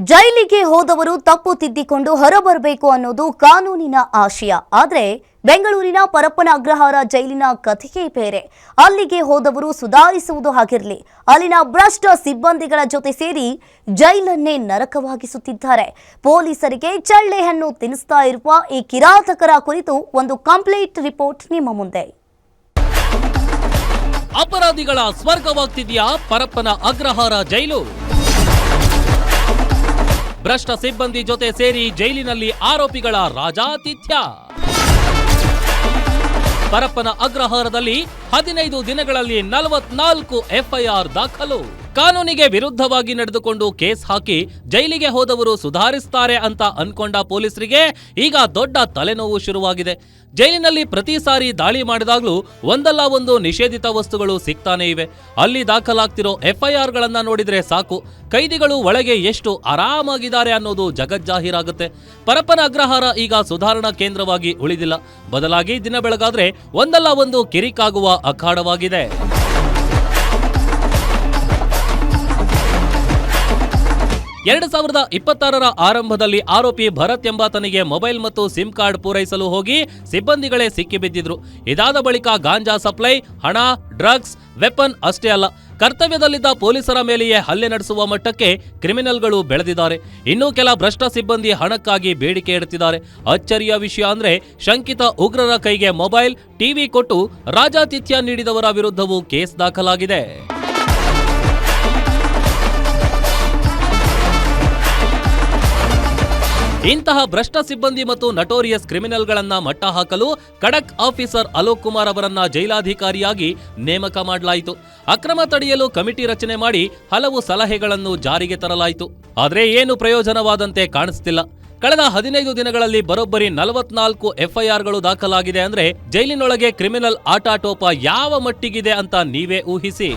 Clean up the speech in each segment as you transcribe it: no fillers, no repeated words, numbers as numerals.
ಜೈಲಿಗೆ ಹೋದವರು ತಪ್ಪು ತಿದ್ದಿಕೊಂಡು ಹೊರಬರಬೇಕು ಅನ್ನೋದು ಕಾನೂನಿನ ಆಶಯ. ಆದರೆ ಬೆಂಗಳೂರಿನ ಪರಪ್ಪನ ಅಗ್ರಹಾರ ಜೈಲಿನ ಕಥೆಯೇ ಬೇರೆ. ಅಲ್ಲಿಗೆ ಹೋದವರು ಸುಧಾರಿಸುವುದು ಹಾಗಿರಲಿ, ಅಲ್ಲಿನ ಭ್ರಷ್ಟ ಸಿಬ್ಬಂದಿಗಳ ಜೊತೆ ಸೇರಿ ಜೈಲನ್ನೇ ನರಕವಾಗಿಸುತ್ತಿದ್ದಾರೆ. ಪೊಲೀಸರಿಗೆ ಚಳ್ಳೆಹಣ್ಣು ತಿನ್ನಿಸ್ತಾ ಇರುವ ಈ ಕಿರಾತಕರ ಕುರಿತು ಒಂದು ಕಂಪ್ಲೀಟ್ ರಿಪೋರ್ಟ್ ನಿಮ್ಮ ಮುಂದೆ. ಅಪರಾಧಿಗಳ ಸ್ವರ್ಗವಾಗ್ತಿದೆಯಾ ಪರಪ್ಪನ ಅಗ್ರಹಾರ ಜೈಲು? ಭ್ರಷ್ಟ ಸಿಬ್ಬಂದಿ ಜೊತೆ ಸೇರಿ ಜೈಲಿನಲ್ಲಿ ಆರೋಪಿಗಳ ರಾಜಾತಿಥ್ಯ. ಪರಪ್ಪನ ಅಗ್ರಹಾರದಲ್ಲಿ 15 ದಿನಗಳಲ್ಲಿ 44 ಎಫ್ಐಆರ್ ದಾಖಲು. ಕಾನೂನಿಗೆ ವಿರುದ್ಧವಾಗಿ ನಡೆದುಕೊಂಡು ಕೇಸ್ ಹಾಕಿ ಜೈಲಿಗೆ ಹೋದವರು ಸುಧಾರಿಸ್ತಾರೆ ಅಂತ ಅನ್ಕೊಂಡ ಪೊಲೀಸರಿಗೆ ಈಗ ದೊಡ್ಡ ತಲೆನೋವು ಶುರುವಾಗಿದೆ. ಜೈಲಿನಲ್ಲಿ ಪ್ರತಿ ಸಾರಿ ದಾಳಿ ಮಾಡಿದಾಗ್ಲೂ ಒಂದಲ್ಲ ಒಂದು ನಿಷೇಧಿತ ವಸ್ತುಗಳು ಸಿಗ್ತಾನೆ ಇವೆ. ಅಲ್ಲಿ ದಾಖಲಾಗ್ತಿರೋ ಎಫ್ಐಆರ್ಗಳನ್ನ ನೋಡಿದ್ರೆ ಸಾಕು, ಕೈದಿಗಳು ಒಳಗೆ ಎಷ್ಟು ಆರಾಮಾಗಿದ್ದಾರೆ ಅನ್ನೋದು ಜಗಜ್ಜಾಹೀರಾಗುತ್ತೆ. ಪರಪ್ಪನ ಅಗ್ರಹಾರ ಈಗ ಸುಧಾರಣಾ ಕೇಂದ್ರವಾಗಿ ಉಳಿದಿಲ್ಲ, ಬದಲಾಗಿ ದಿನ ಬೆಳಗಾದ್ರೆ ಒಂದಲ್ಲ ಒಂದು ಕಿರಿಕಾಗುವ ಅಖಾಡವಾಗಿದೆ. 2026ರ ಆರಂಭದಲ್ಲಿ ಆರೋಪಿ ಭರತ್ ಎಂಬಾತನಿಗೆ ಮೊಬೈಲ್ ಮತ್ತು ಸಿಮ್ ಕಾರ್ಡ್ ಪೂರೈಸಲು ಹೋಗಿ ಸಿಬ್ಬಂದಿಗಳೇ ಸಿಕ್ಕಿಬಿದ್ದಿದ್ರು. ಇದಾದ ಬಳಿಕ ಗಾಂಜಾ ಸಪ್ಲೈ, ಹಣ, ಡ್ರಗ್ಸ್, ವೆಪನ್ ಅಷ್ಟೇ ಅಲ್ಲ, ಕರ್ತವ್ಯದಲ್ಲಿದ್ದ ಪೊಲೀಸರ ಮೇಲೆಯೇ ಹಲ್ಲೆ ನಡೆಸುವ ಮಟ್ಟಕ್ಕೆ ಕ್ರಿಮಿನಲ್ಗಳು ಬೆಳೆದಿದ್ದಾರೆ. ಇನ್ನೂ ಕೆಲ ಭ್ರಷ್ಟ ಸಿಬ್ಬಂದಿ ಹಣಕ್ಕಾಗಿ ಬೇಡಿಕೆ ಇಡುತ್ತಿದ್ದಾರೆ. ಅಚ್ಚರಿಯ ವಿಷಯ ಅಂದ್ರೆ ಶಂಕಿತ ಉಗ್ರರ ಕೈಗೆ ಮೊಬೈಲ್, ಟಿವಿ ಕೊಟ್ಟು ರಾಜಾತಿಥ್ಯ ನೀಡಿದವರ ವಿರುದ್ಧವೂ ಕೇಸ್ ದಾಖಲಾಗಿದೆ. ಇಂತಹ ಭ್ರಷ್ಟ ಸಿಬ್ಬಂದಿ ಮತ್ತು ನಟೋರಿಯಸ್ ಕ್ರಿಮಿನಲ್ಗಳನ್ನ ಮಟ್ಟ ಹಾಕಲು ಖಡಕ್ ಆಫೀಸರ್ ಅಲೋಕ್ ಕುಮಾರ್ ಅವರನ್ನ ಜೈಲಾಧಿಕಾರಿಯಾಗಿ ನೇಮಕ ಮಾಡಲಾಯಿತು. ಅಕ್ರಮ ತಡೆಯಲು ಕಮಿಟಿ ರಚನೆ ಮಾಡಿ ಹಲವು ಸಲಹೆಗಳನ್ನು ಜಾರಿಗೆ ತರಲಾಯಿತು. ಆದ್ರೆ ಏನು ಪ್ರಯೋಜನವಾದಂತೆ ಕಾಣಿಸ್ತಿಲ್ಲ. ಕಳೆದ 15 ದಿನಗಳಲ್ಲಿ ಬರೋಬ್ಬರಿ 44 ಎಫ್ಐಆರ್ಗಳು ದಾಖಲಾಗಿದೆ ಅಂದ್ರೆ ಜೈಲಿನೊಳಗೆ ಕ್ರಿಮಿನಲ್ ಆಟಾಟೋಪ ಯಾವ ಮಟ್ಟಿಗಿದೆ ಅಂತ ನೀವೇ ಊಹಿಸಿ.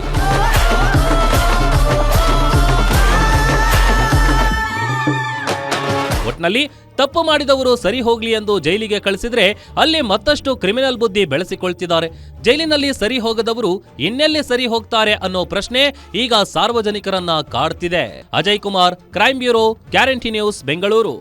ಒಟ್ನಲ್ಲಿ ತಪ್ಪು ಮಾಡಿದವರು ಸರಿ ಹೋಗ್ಲಿ ಎಂದು ಜೈಲಿಗೆ ಕಳಿಸಿದ್ರೆ ಅಲ್ಲಿ ಮತ್ತಷ್ಟು ಕ್ರಿಮಿನಲ್ ಬುದ್ಧಿ ಬೆಳೆಸಿಕೊಳ್ತಿದ್ದಾರೆ. ಜೈಲಿನಲ್ಲಿ ಸರಿ ಹೋಗದವರು ಇನ್ನೆಲ್ಲಿ ಸರಿ ಹೋಗ್ತಾರೆ ಅನ್ನೋ ಪ್ರಶ್ನೆ ಈಗ ಸಾರ್ವಜನಿಕರನ್ನ ಕಾಡ್ತಿದೆ. Ajay Kumar, crime bureau, guarantee news, Bengaluru.